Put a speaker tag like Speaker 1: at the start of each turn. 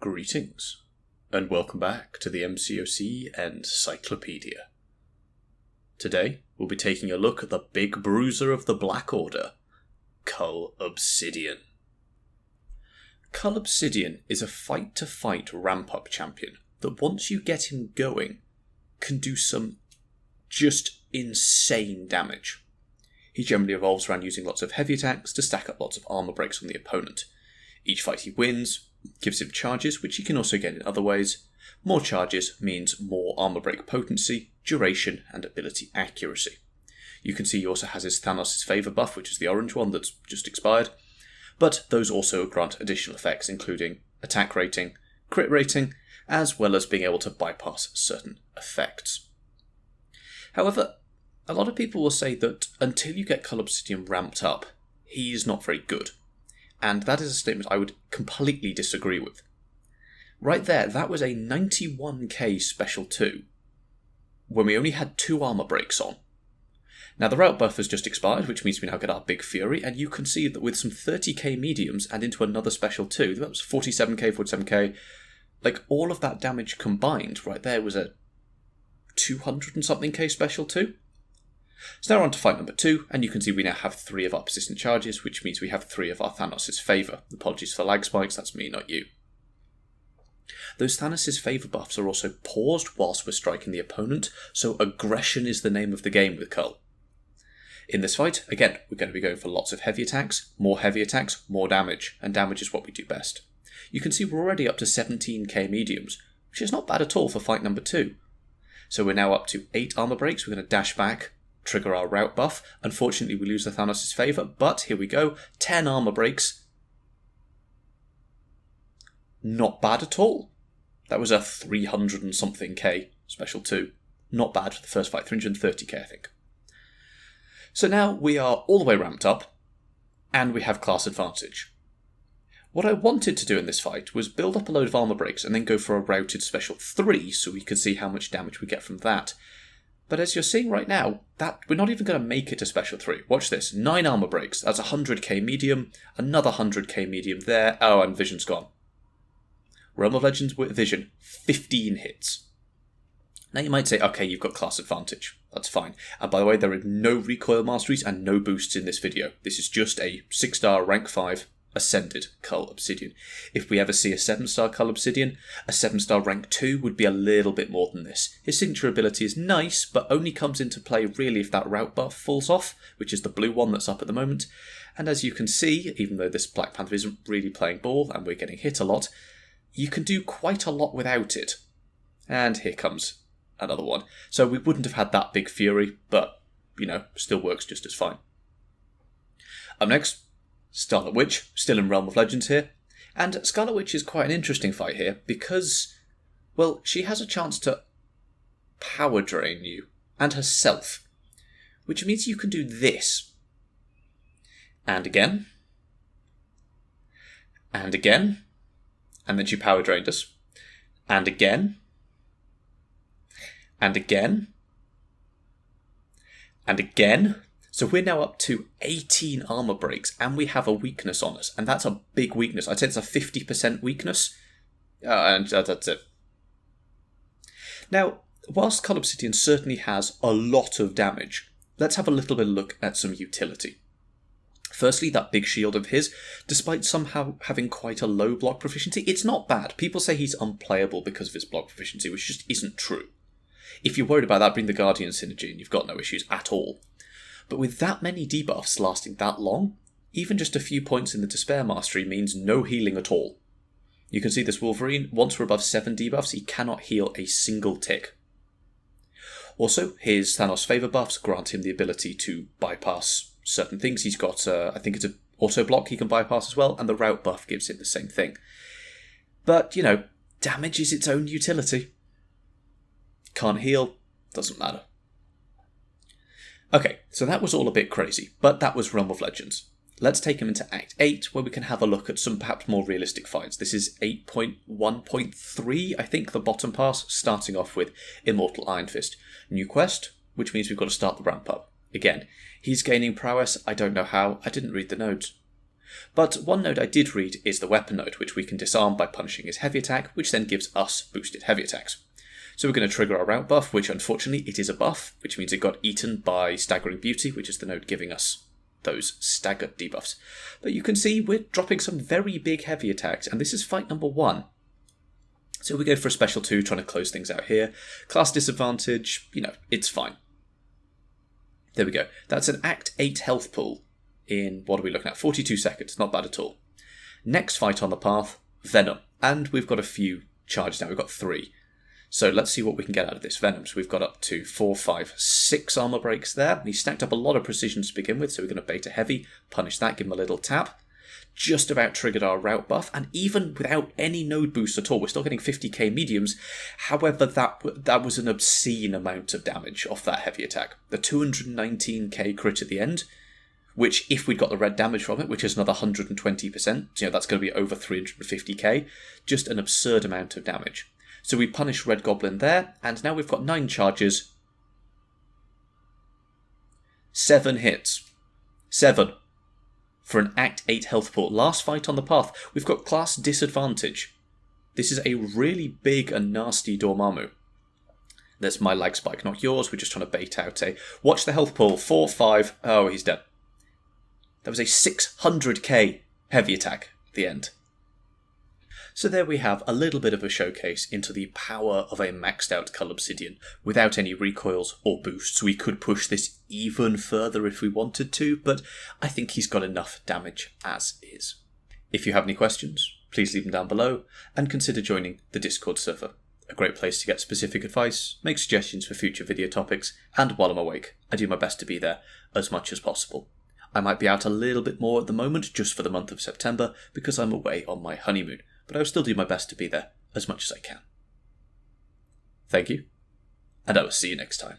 Speaker 1: Greetings, and welcome back to the MCOC Encyclopedia. Today, we'll be taking a look at the big bruiser of the Black Order, Cull Obsidian. Cull Obsidian is a fight-to-fight ramp-up champion that once you get him going, can do some just insane damage. He generally revolves around using lots of heavy attacks to stack up lots of armor breaks on the opponent. Each fight he wins gives him charges, which he can also get in other ways. More charges means more armor break potency, duration, and ability accuracy. You can see he also has his Thanos' Favour buff, which is the orange one that's just expired, but those also grant additional effects including attack rating, crit rating, as well as being able to bypass certain effects. However, a lot of people will say that until you get Cull Obsidian ramped up, he's not very good. And that is a statement I would completely disagree with. Right there, that was a 91k special 2, when we only had 2 armor breaks on. Now the route buff has just expired, which means we now get our Big Fury, and you can see that with some 30k mediums and into another special 2, that was 47k, like all of that damage combined right there was a 200 and something k special 2. So now we're on to fight number 2, and you can see we now have 3 of our persistent charges, which means we have 3 of our Thanos' Favour. Apologies for lag spikes, that's me, not you. Those Thanos' Favour buffs are also paused whilst we're striking the opponent, so aggression is the name of the game with Cull. In this fight, again, we're going to be going for lots of heavy attacks, more damage, and damage is what we do best. You can see we're already up to 17k mediums, which is not bad at all for fight number 2. So we're now up to 8 armor breaks, we're going to dash back, trigger our route buff. Unfortunately, we lose the Thanos' Favour, but here we go. 10 armor breaks. Not bad at all. That was a 300 and something k special 2. Not bad for the first fight, 330k I think. So now we are all the way ramped up, and we have class advantage. What I wanted to do in this fight was build up a load of armor breaks and then go for a routed special 3 so we could see how much damage we get from that. But as you're seeing right now, that we're not even going to make it a special 3. Watch this. 9 armor breaks. That's 100k medium. Another 100k medium there. Oh, and vision's gone. Realm of Legends with vision. 15 hits. Now you might say, okay, you've got class advantage. That's fine. And by the way, there are no recoil masteries and no boosts in this video. This is just a 6-star rank 5 Ascended Cull Obsidian. If we ever see a 7-star Cull Obsidian, a 7-star rank 2 would be a little bit more than this. His signature ability is nice, but only comes into play really if that route buff falls off, which is the blue one that's up at the moment. And as you can see, even though this Black Panther isn't really playing ball and we're getting hit a lot, you can do quite a lot without it. And here comes another one. So we wouldn't have had that Big Fury, but, still works just as fine. Up next, Scarlet Witch, still in Realm of Legends here. And Scarlet Witch is quite an interesting fight here because, well, she has a chance to power drain you and herself, which means you can do this. And again. And again. And then she power drained us. And again. And again. And again. So we're now up to 18 armor breaks, and we have a weakness on us, and that's a big weakness. I'd say it's a 50% weakness, and that's it. Now, whilst Cull Obsidian certainly has a lot of damage, let's have a little bit of a look at some utility. Firstly, that big shield of his, despite somehow having quite a low block proficiency, it's not bad. People say he's unplayable because of his block proficiency, which just isn't true. If you're worried about that, bring the Guardian synergy, and you've got no issues at all. But with that many debuffs lasting that long, even just a few points in the Despair Mastery means no healing at all. You can see this Wolverine, once we're above 7 debuffs, he cannot heal a single tick. Also, his Thanos Favour buffs grant him the ability to bypass certain things. He's got, I think it's an auto block he can bypass as well, and the route buff gives him the same thing. But, damage is its own utility. Can't heal, doesn't matter. Okay, so that was all a bit crazy, but that was Realm of Legends. Let's take him into Act 8, where we can have a look at some perhaps more realistic fights. This is 8.1.3, I think, the bottom pass, starting off with Immortal Iron Fist. New quest, which means we've got to start the ramp up. Again, he's gaining prowess, I don't know how, I didn't read the notes. But one node I did read is the weapon node, which we can disarm by punishing his heavy attack, which then gives us boosted heavy attacks. So we're going to trigger our route buff, which unfortunately it is a buff, which means it got eaten by Staggering Beauty, which is the node giving us those staggered debuffs. But you can see we're dropping some very big heavy attacks, and this is fight number 1. So we go for a special 2, trying to close things out here. Class disadvantage, it's fine. There we go. That's an Act 8 health pool in, what are we looking at, 42 seconds. Not bad at all. Next fight on the path, Venom. And we've got a few charges now. We've got 3. So let's see what we can get out of this Venom. So we've got up to 4, 5, 6 armor breaks there. He stacked up a lot of precision to begin with, so we're going to beta heavy, punish that, give him a little tap. Just about triggered our route buff, and even without any node boost at all, we're still getting 50k mediums. However, that was an obscene amount of damage off that heavy attack. The 219k crit at the end, which if we'd got the red damage from it, which is another 120%, that's going to be over 350k, just an absurd amount of damage. So we punish Red Goblin there, and now we've got 9 charges. 7 hits. 7. For an Act 8 health pool. Last fight on the path, we've got class disadvantage. This is a really big and nasty Dormammu. There's my lag spike, not yours. We're just trying to bait out a... Watch the health pool. 4, 5. Oh, he's dead. That was a 600k heavy attack at the end. So there we have a little bit of a showcase into the power of a maxed out Cull Obsidian without any recoils or boosts. We could push this even further if we wanted to, but I think he's got enough damage as is. If you have any questions, please leave them down below and consider joining the Discord server. A great place to get specific advice, make suggestions for future video topics, and while I'm awake, I do my best to be there as much as possible. I might be out a little bit more at the moment just for the month of September because I'm away on my honeymoon, but I will still do my best to be there as much as I can. Thank you, and I will see you next time.